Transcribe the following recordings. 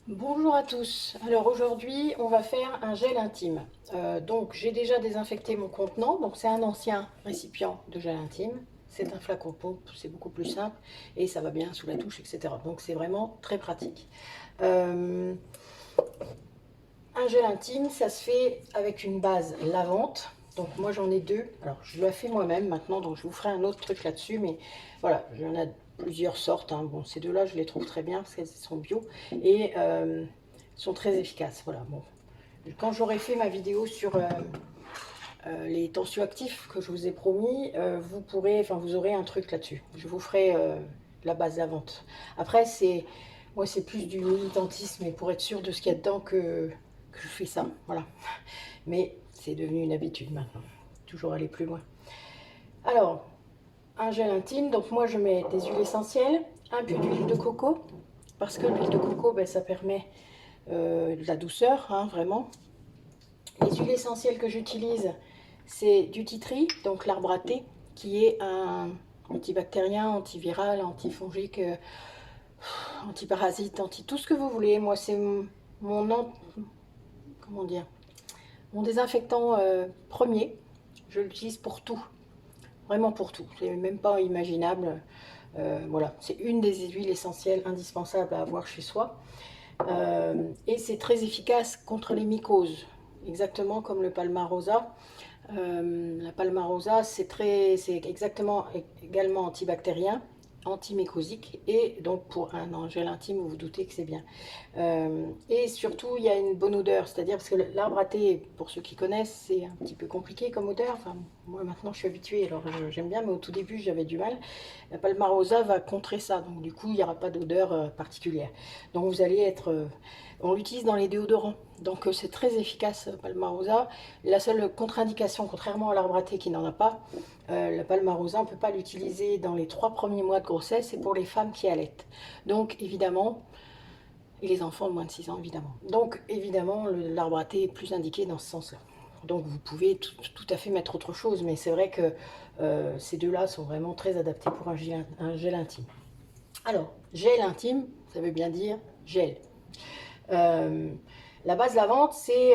Bonjour à tous. Alors aujourd'hui, on va faire un gel intime. Donc j'ai déjà désinfecté mon contenant. Donc c'est un ancien récipient de gel intime. C'est un flacon pompe, c'est beaucoup plus simple et ça va bien sous la douche, etc. Donc c'est vraiment très pratique. Euh, un gel intime, ça se fait avec une base lavante. Donc moi j'en ai deux. Alors je la fais moi-même maintenant, donc je vous ferai un autre truc là-dessus. Mais voilà, j'en ai plusieurs sortes, hein. Bon, ces deux-là, je les trouve très bien parce qu'elles sont bio et sont très efficaces. Voilà. Bon, quand j'aurai fait ma vidéo sur les tensioactifs que je vous ai promis, vous pourrez, enfin vous aurez un truc là-dessus. Je vous ferai la base lavante. Après moi c'est plus du militantisme et pour être sûr de ce qu'il y a dedans que je fais ça. Voilà. Mais c'est devenu une habitude maintenant. Toujours aller plus loin. Alors, un gel intime, donc moi je mets des huiles essentielles, un peu d'huile de coco, parce que l'huile de coco, ben, ça permet de la douceur, hein, vraiment. Les huiles essentielles que j'utilise, c'est du tea tree, donc l'arbre à thé, qui est un antibactérien, antiviral, antifongique, antiparasite, anti tout ce que vous voulez. Moi, c'est mon, comment dire, mon désinfectant premier. Je l'utilise pour tout, vraiment pour tout. C'est même pas imaginable. Voilà, c'est une des huiles essentielles indispensables à avoir chez soi. Et c'est très efficace contre les mycoses, exactement comme le palmarosa. La palmarosa, c'est exactement également antibactérien, antimycosique, et donc pour un gel intime, vous vous doutez que c'est bien. Et surtout, il y a une bonne odeur, c'est-à-dire parce que l'arbre à thé, pour ceux qui connaissent, c'est un petit peu compliqué comme odeur. Enfin, moi maintenant je suis habituée, alors j'aime bien, mais au tout début j'avais du mal. La palmarosa va contrer ça, donc du coup il n'y aura pas d'odeur particulière. Donc vous allez être... on l'utilise dans les déodorants, donc c'est très efficace, palmarosa. La seule contre-indication, contrairement à l'arbre à thé qui n'en a pas, la palmarosa, on ne peut pas l'utiliser dans les 3 premiers mois de grossesse, c'est pour les femmes qui allaitent. Donc évidemment, et les enfants de moins de 6 ans évidemment. Donc évidemment, l'arbre à thé est plus indiqué dans ce sens-là. Donc vous pouvez tout à fait mettre autre chose, mais c'est vrai que ces deux-là sont vraiment très adaptés pour un gel intime. Alors, gel intime, ça veut bien dire gel. Euh, la base lavante, c'est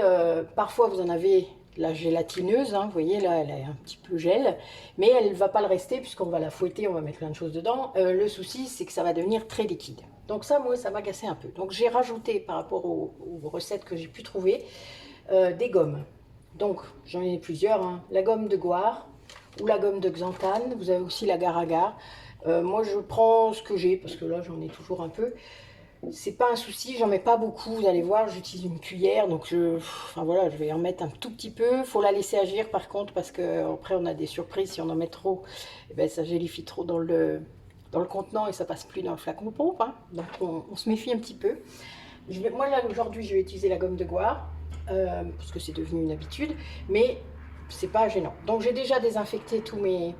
parfois vous en avez la gélatineuse, hein, vous voyez là, elle est un petit peu gel, mais elle ne va pas le rester puisqu'on va la fouetter, on va mettre plein de choses dedans. Le souci, c'est que ça va devenir très liquide. Donc ça, moi, ça m'a cassé un peu. Donc j'ai rajouté par rapport aux recettes que j'ai pu trouver des gommes. Donc j'en ai plusieurs, hein. La gomme de Goire ou la gomme de Xanthane. Vous avez aussi l'agar-agar. Moi, je prends ce que j'ai parce que là, j'en ai toujours un peu. C'est pas un souci, j'en mets pas beaucoup, vous allez voir, j'utilise une cuillère, donc enfin voilà, je vais en mettre un tout petit peu. Faut la laisser agir par contre, parce que après on a des surprises, si on en met trop, eh ben, ça gélifie trop dans le contenant et ça passe plus dans le flacon pompe, hein. Donc on se méfie un petit peu. Moi là aujourd'hui je vais utiliser la gomme de Goire, parce que c'est devenu une habitude, mais c'est pas gênant. Donc j'ai déjà désinfecté tous mes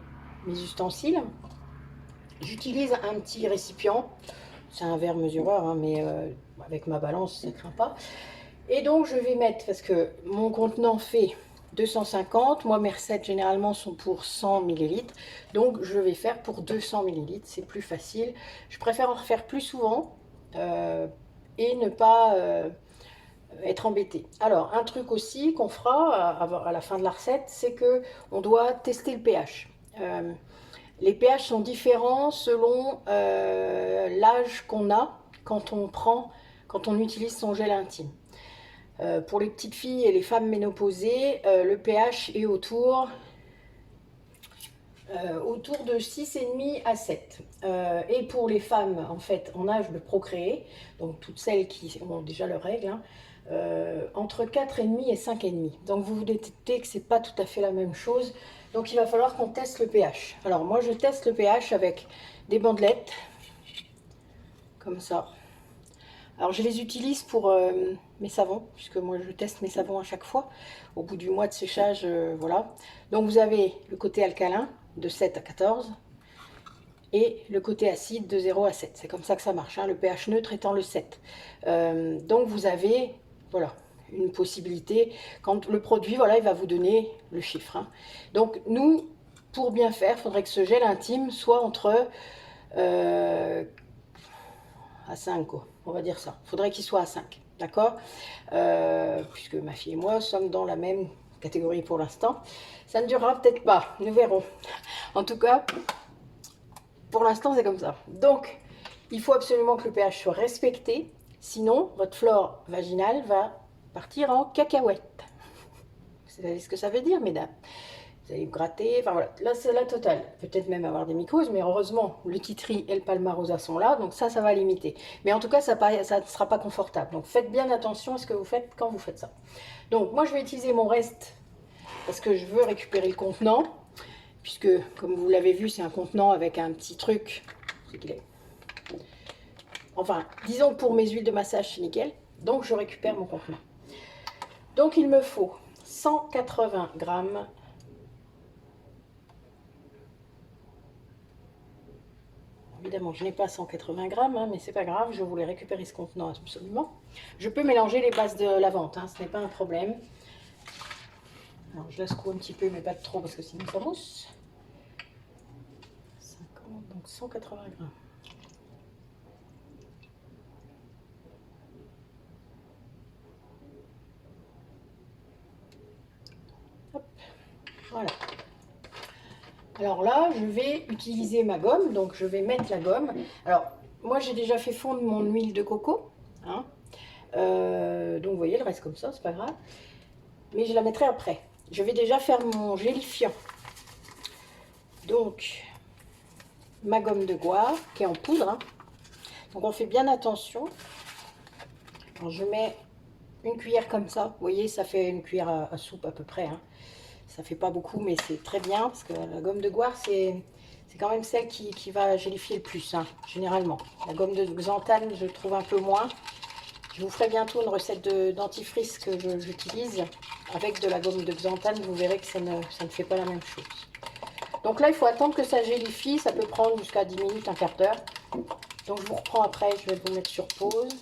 ustensiles. J'utilise un petit récipient, c'est un verre mesureur, hein, mais avec ma balance, ça ne craint pas. Et donc, je vais mettre, parce que mon contenant fait 250, moi mes recettes généralement sont pour 100 millilitres, donc je vais faire pour 200 millilitres, c'est plus facile. Je préfère en refaire plus souvent et ne pas être embêté. Alors, un truc aussi qu'on fera à la fin de la recette, c'est que on doit tester le pH. Les pH sont différents selon l'âge qu'on a quand on utilise son gel intime. Pour les petites filles et les femmes ménopausées, le pH est autour de 6,5 à 7. Et pour les femmes en fait en âge de procréer, donc toutes celles qui ont déjà leurs règles, hein, entre 4,5 et 5,5. Donc vous vous doutez que c'est pas tout à fait la même chose. Donc il va falloir qu'on teste le pH. Alors moi je teste le pH avec des bandelettes, comme ça. Alors je les utilise pour mes savons, puisque moi je teste mes savons à chaque fois. Au bout du mois de séchage, voilà. Donc vous avez le côté alcalin de 7 à 14 et le côté acide de 0 à 7. C'est comme ça que ça marche, hein, le pH neutre étant le 7. Donc vous avez, voilà, une possibilité. Quand le produit, voilà, il va vous donner le chiffre, hein. Donc nous, pour bien faire, il faudrait que ce gel intime soit entre à 5, quoi. on va dire ça. Il faudrait qu'il soit à 5, d'accord? Puisque ma fille et moi sommes dans la même catégorie pour l'instant. Ça ne durera peut-être pas, nous verrons. En tout cas, pour l'instant, c'est comme ça. Donc, il faut absolument que le pH soit respecté, sinon votre flore vaginale va partir en cacahuète. Vous savez ce que ça veut dire, mesdames? Vous allez vous gratter, enfin voilà, là c'est la totale. Peut-être même avoir des mycoses, mais heureusement, le titri et le palmarosa sont là, donc ça va limiter. Mais en tout cas, ça ne sera pas confortable. Donc faites bien attention à ce que vous faites quand vous faites ça. Donc moi, je vais utiliser mon reste, parce que je veux récupérer le contenant, puisque, comme vous l'avez vu, c'est un contenant avec un petit truc. C'est qu'il est... Enfin, disons que pour mes huiles de massage, c'est nickel. Donc je récupère mon contenant. Donc il me faut 180 grammes. Évidemment, je n'ai pas 180 grammes, hein, mais c'est pas grave, je voulais récupérer ce contenant absolument. Je peux mélanger les bases de la vente, hein, ce n'est pas un problème. Alors, je la secoue un petit peu, mais pas trop, parce que sinon ça mousse. 50, donc 180 grammes. Hop, voilà. Alors là, je vais utiliser ma gomme, donc je vais mettre la gomme. Alors, moi j'ai déjà fait fondre mon huile de coco, hein. Donc vous voyez, elle reste comme ça, c'est pas grave. Mais je la mettrai après. Je vais déjà faire mon gélifiant. Donc, ma gomme de goire, qui est en poudre, hein. Donc on fait bien attention. Alors, je mets une cuillère comme ça. Vous voyez, ça fait une cuillère à soupe à peu près, hein. Ça fait pas beaucoup, mais c'est très bien, parce que la gomme de goire, c'est quand même celle qui va gélifier le plus, hein, généralement. La gomme de xanthane, je trouve un peu moins. Je vous ferai bientôt une recette de dentifrice que j'utilise avec de la gomme de xanthane. Vous verrez que ça ne fait pas la même chose. Donc là, il faut attendre que ça gélifie. Ça peut prendre jusqu'à 10 minutes, un quart d'heure. Donc je vous reprends après. Je vais vous mettre sur pause.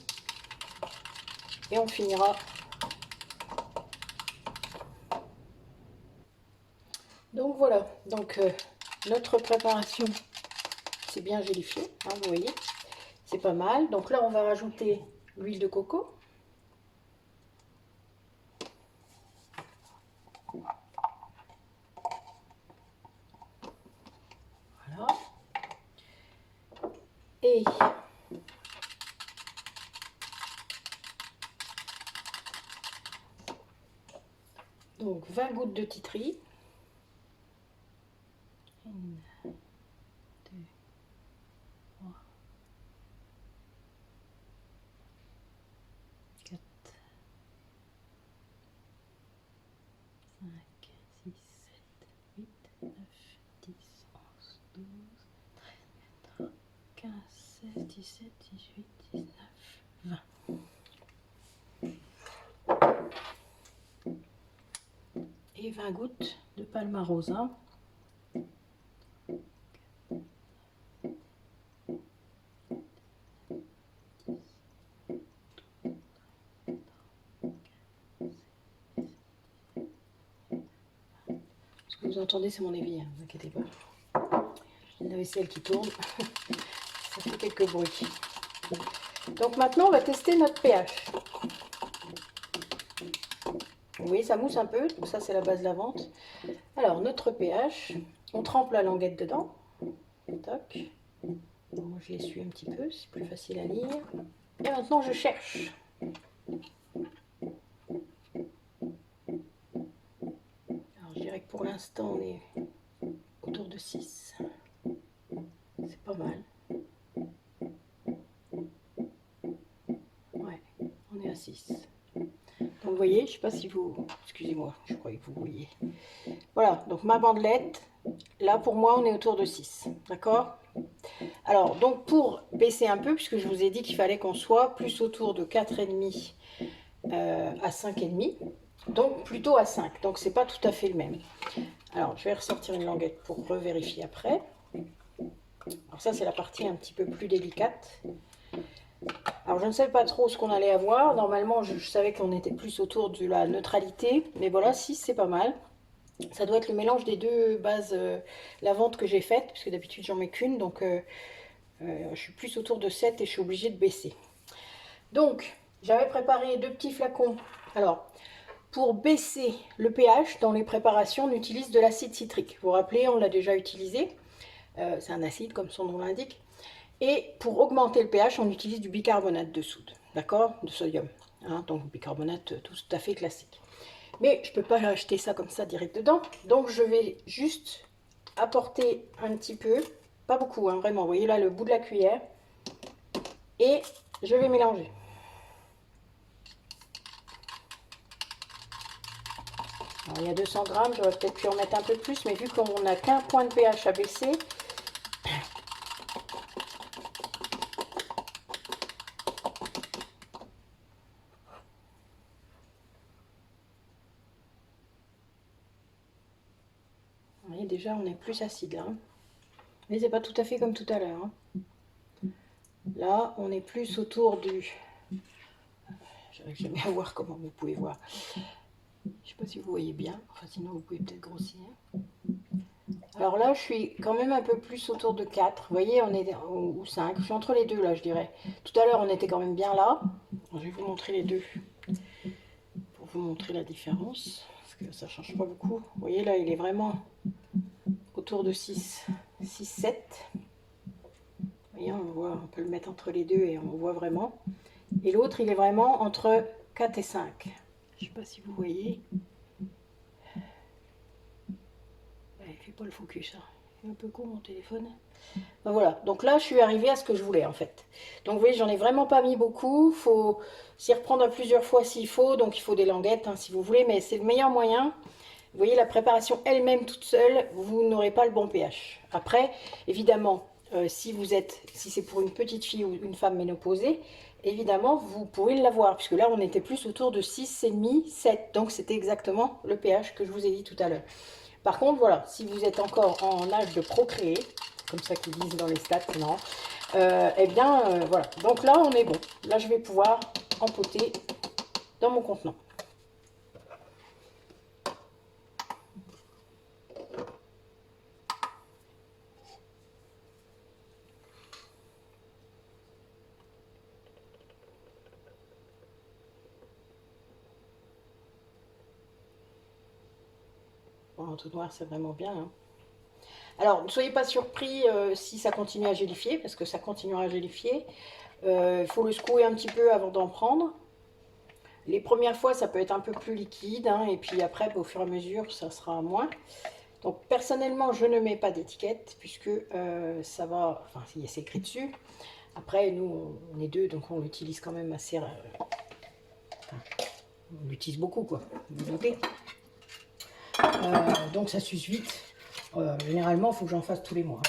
Et on finira. Donc voilà. Donc notre préparation, c'est bien gélifié, hein, vous voyez. C'est pas mal. Donc là, on va rajouter l'huile de coco. Voilà. Et donc 20 gouttes de titri. 1, 2, 3, 4, 5, 6, 7, 8, 9, 10, 11, 12, 13, 15, 16, 17, 18, 19, 20. Et 20 gouttes de palmarosa. Ce que vous entendez, c'est mon évier, ne vous inquiétez pas. La vaisselle qui tourne, ça fait quelques bruits. Donc maintenant, on va tester notre pH. Oui, ça mousse un peu, donc ça c'est la base de la vente. Alors, notre pH, on trempe la languette dedans. Toc. Bon, moi je l'essuie un petit peu, c'est plus facile à lire. Et maintenant je cherche. Alors je dirais que pour l'instant on est autour de 6. C'est pas mal. Ouais, on est à 6. Donc vous voyez, je ne sais pas si vous... Excusez-moi, je croyais que vous voyez. Voilà, donc ma bandelette, là pour moi on est autour de 6. D'accord? Alors, donc pour baisser un peu, puisque je vous ai dit qu'il fallait qu'on soit plus autour de 4,5 à 5,5. Donc plutôt à 5. Donc c'est pas tout à fait le même. Alors je vais ressortir une languette pour revérifier après. Alors ça c'est la partie un petit peu plus délicate. Alors je ne savais pas trop ce qu'on allait avoir. Normalement je savais qu'on était plus autour de la neutralité. Mais voilà, 6 c'est pas mal. Ça doit être le mélange des deux bases la vente que j'ai faite. Puisque d'habitude j'en mets qu'une. Donc je suis plus autour de 7 et je suis obligée de baisser. Donc, j'avais préparé 2 petits flacons. Alors, pour baisser le pH dans les préparations, on utilise de l'acide citrique. Vous vous rappelez, on l'a déjà utilisé. C'est un acide, comme son nom l'indique. Et pour augmenter le pH, on utilise du bicarbonate de soude, d'accord, de sodium. Hein, donc, bicarbonate tout à fait classique. Mais je ne peux pas acheter ça comme ça direct dedans. Donc, je vais juste apporter un petit peu, pas beaucoup, hein, vraiment. Vous voyez là le bout de la cuillère. Et je vais mélanger. Alors, il y a 200 grammes, j'aurais peut-être pu en mettre un peu plus, mais vu qu'on n'a qu'un point de pH à baisser, vous voyez, déjà on est plus acide là. Hein. Mais c'est pas tout à fait comme tout à l'heure. Hein. Là, on est plus autour du... J'arrive jamais à voir comment vous pouvez voir. Je sais pas si vous voyez bien, enfin sinon vous pouvez peut-être grossir. Alors là, je suis quand même un peu plus autour de 4. Vous voyez, on est ou 5. Je suis entre les deux là, je dirais. Tout à l'heure, on était quand même bien là. Je vais vous montrer les deux pour vous montrer la différence. Parce que ça change pas beaucoup. Vous voyez là, il est vraiment autour de 6, 6, 7. Vous voyez, on voit, on peut le mettre entre les deux et on voit vraiment. Et l'autre, il est vraiment entre 4 et 5. Je sais pas si vous voyez. Il fait pas le focus, hein. Il est un peu court mon téléphone. Ben voilà, donc là je suis arrivée à ce que je voulais en fait. Donc vous voyez, j'en ai vraiment pas mis beaucoup. Faut s'y reprendre à plusieurs fois s'il faut. Donc il faut des languettes hein, si vous voulez, mais c'est le meilleur moyen. Vous voyez, la préparation elle-même toute seule, vous n'aurez pas le bon pH. Après, évidemment, si c'est pour une petite fille ou une femme ménopausée, évidemment, vous pouvez l'avoir, puisque là, on était plus autour de 6,5, 7. Donc, c'était exactement le pH que je vous ai dit tout à l'heure. Par contre, voilà, si vous êtes encore en âge de procréer, comme ça qu'ils disent dans les stats, non, eh bien, voilà. Donc là, on est bon. Là, je vais pouvoir empoter dans mon contenant. Bon, en tout noir, c'est vraiment bien. Hein. Alors, ne soyez pas surpris si ça continue à gélifier, parce que ça continuera à gélifier. Il faut le secouer un petit peu avant d'en prendre. Les premières fois, ça peut être un peu plus liquide, hein, et puis après, au fur et à mesure, ça sera moins. Donc, personnellement, je ne mets pas d'étiquette, puisque ça va... Enfin, c'est écrit dessus. Après, nous, on est deux, donc on l'utilise quand même assez... on l'utilise beaucoup, quoi. Vous vous doutez. Donc, ça s'use vite. Généralement, il faut que j'en fasse tous les mois.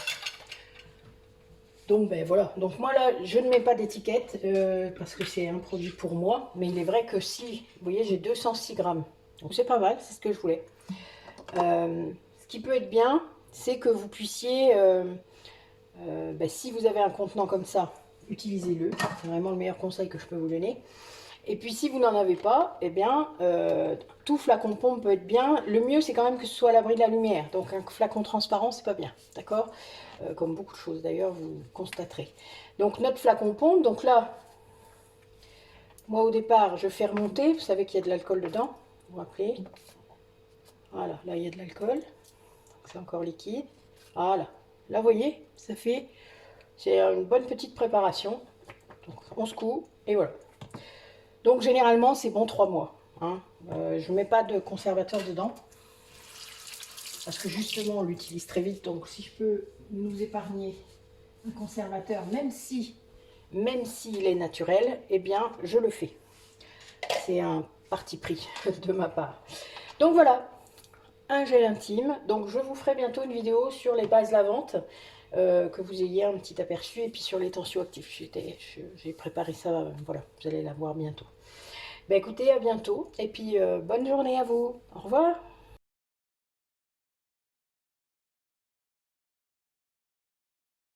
Donc ben voilà, donc moi là je ne mets pas d'étiquette parce que c'est un produit pour moi, mais il est vrai que si, vous voyez j'ai 206 grammes, donc c'est pas mal, c'est ce que je voulais. Ce qui peut être bien, c'est que vous puissiez, ben, si vous avez un contenant comme ça, utilisez-le, c'est vraiment le meilleur conseil que je peux vous donner. Et puis si vous n'en avez pas, eh bien, tout flacon pompe peut être bien. Le mieux, c'est quand même que ce soit à l'abri de la lumière. Donc un flacon transparent, c'est pas bien, d'accord? Comme beaucoup de choses d'ailleurs, vous constaterez. Donc notre flacon pompe, donc là, moi au départ, je fais remonter. Vous savez qu'il y a de l'alcool dedans, vous vous rappelez? Voilà, là il y a de l'alcool. C'est encore liquide. Voilà, là vous voyez, ça fait, c'est une bonne petite préparation. Donc on secoue et voilà. Donc généralement c'est bon 3 mois. Hein. Je ne mets pas de conservateur dedans. Parce que justement on l'utilise très vite. Donc si je peux nous épargner un conservateur, même s'il est naturel, eh bien je le fais. C'est un parti pris de ma part. Donc voilà, un gel intime. Donc je vous ferai bientôt une vidéo sur les bases lavantes. Que vous ayez un petit aperçu. Et puis sur les tensioactifs. J'ai préparé ça. Voilà, vous allez la voir bientôt. Ben écoutez, à bientôt. Et puis bonne journée à vous. Au revoir.